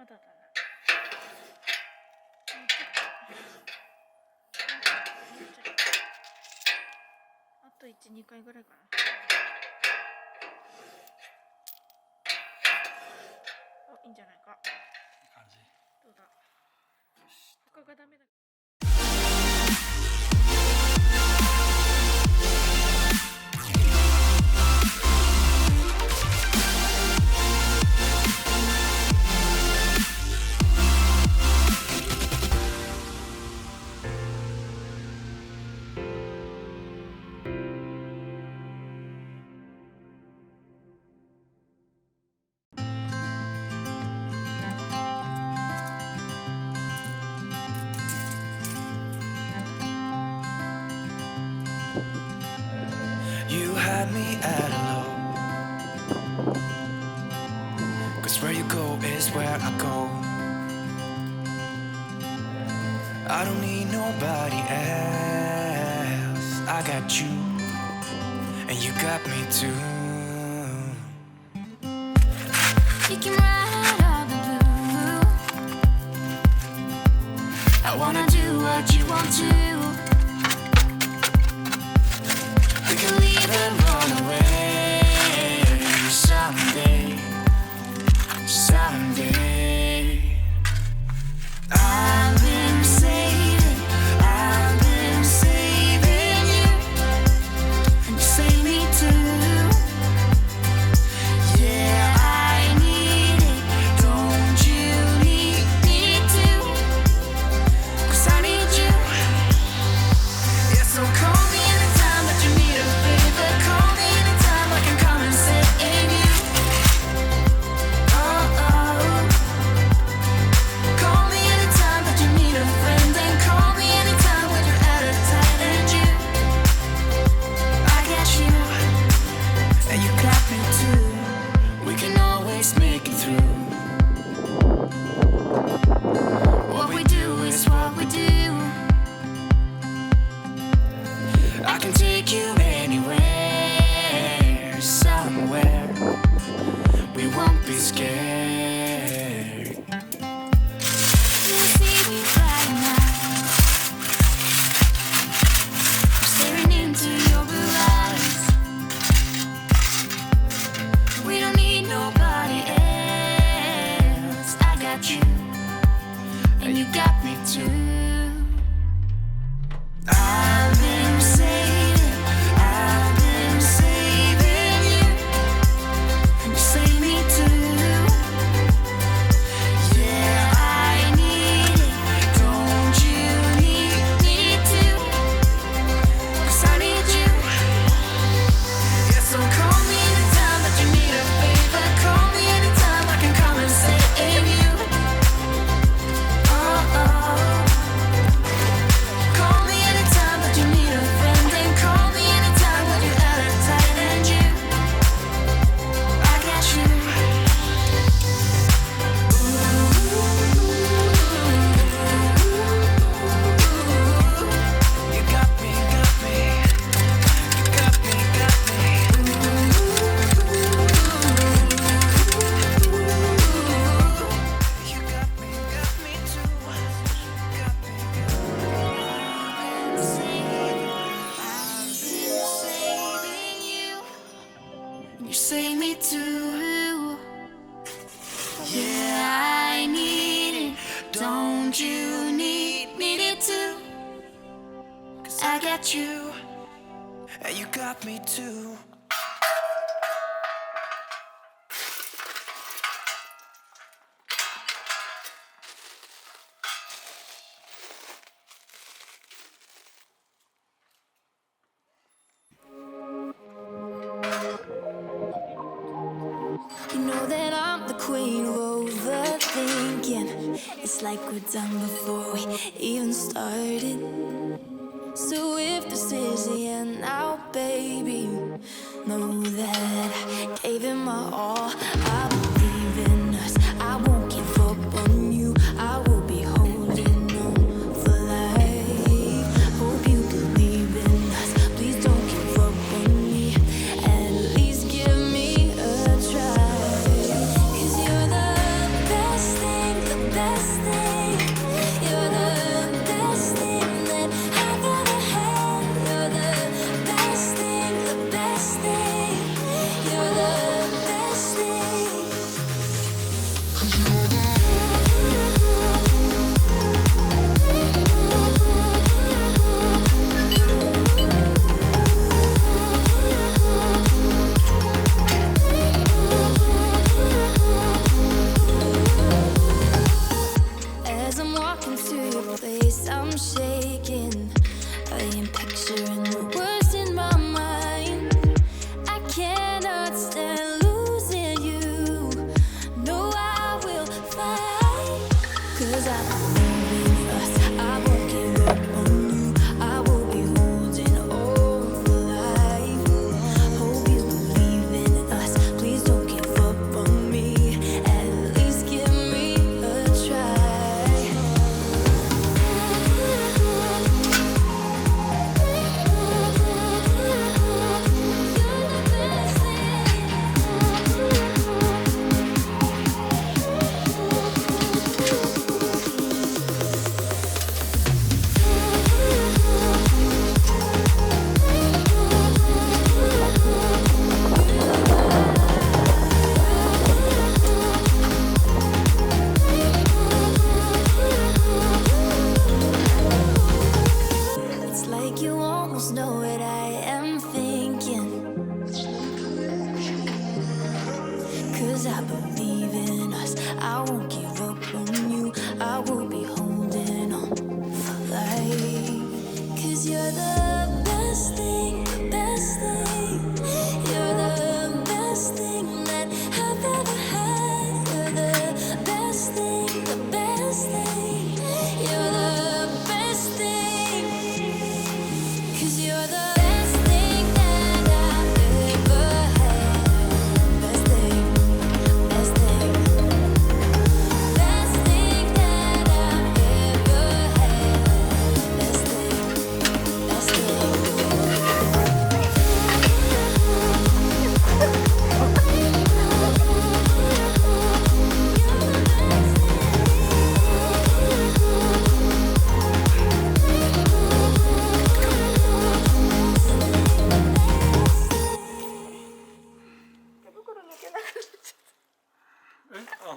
だだな。あと1、2回ぐらいかな。お、いいんじゃないか。いい感じ。どうだ。他がダメだ。You had me at hello, 'cause where you go is where I go. I don't need nobody else. I got you, and you got me too. You came right out of the blue. I wanna do what you want to. We can leave and run away someday, someday. I've been saving you, and you save me too. Yeah, I need it, don't you need me too? 'Cause I need you. Yeah, so call me anytime that you need a favor. Call me anytime I can come and save you. Oh, oh. Call me anytime that you need a friend. And call me anytime when you're at a tight end. You, I got you, and you got me too. We can always make it through. What we do is what we do. I can take you anywhere, somewhere. We won't be scared. You see me right now. I'm staring into your blue eyes. We don't need nobody else. I got you, and you got me too. I've been saving you, and you save me too. Yeah, I need it, don't you need me too? 'Cause I need you. Yeah, so call me anytime that you need a favor. Call me anytime I can come and save you. Oh, oh. Call me anytime that you need a friend. And call me anytime when you're at a tight end. You, I got you. You got me, got me. You got me, got me. You got me too. Got me, I've been saving you, and you save me too. Yeah, I need it, don't you need it too? 'Cause I got you. and you got me too. You know that I'm the queen of overthinking. It's like we're done before we even started. So if this is the end now, baby, know that I gave it my all. I believe in us, I won't give up on you. I will be holding on for life. Hope you believe in us, please don't give up on me. At least give me a try. 'Cause you're the best thing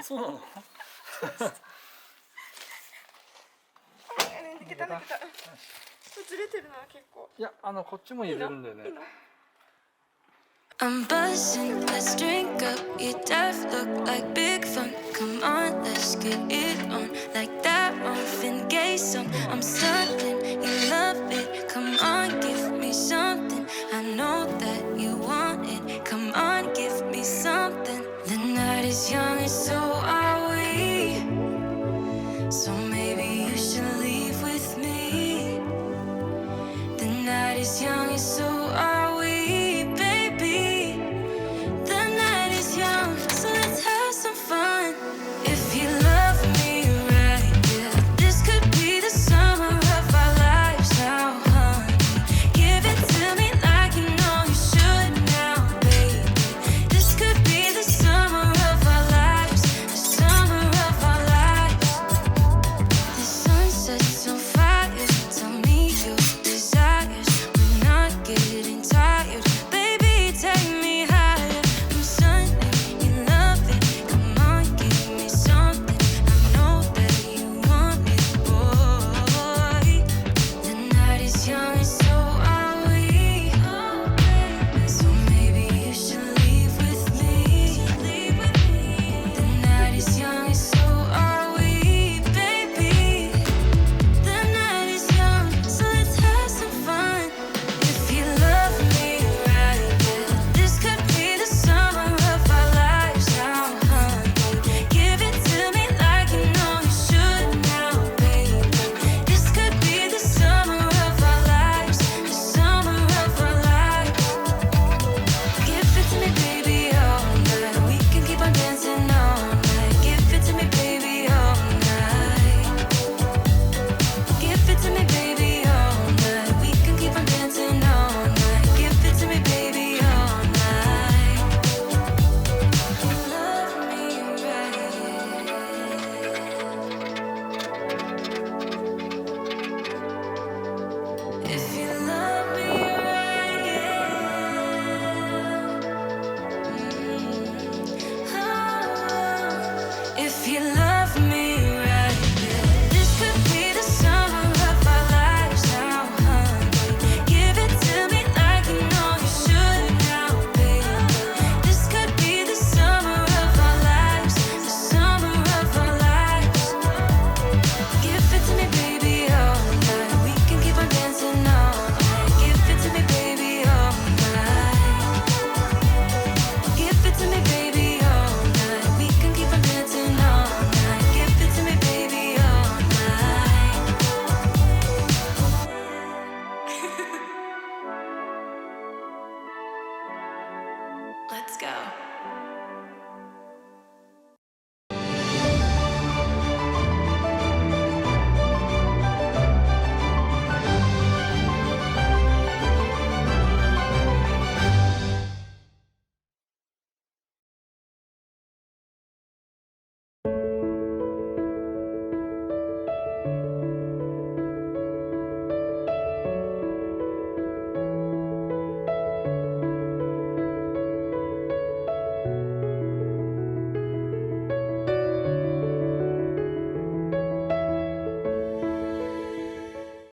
そうなの？抜けた。ずれてるな結構。いや、こっちも入れるんだよね。I'm buzzing, let's drink up. Your death look like big fun. Come on, let's get it on. Like that Marvin Gaye song. I'm stunning, you love it. Come on, give me something. I know that you want it. Come on, give me something. The night is young and so are we. So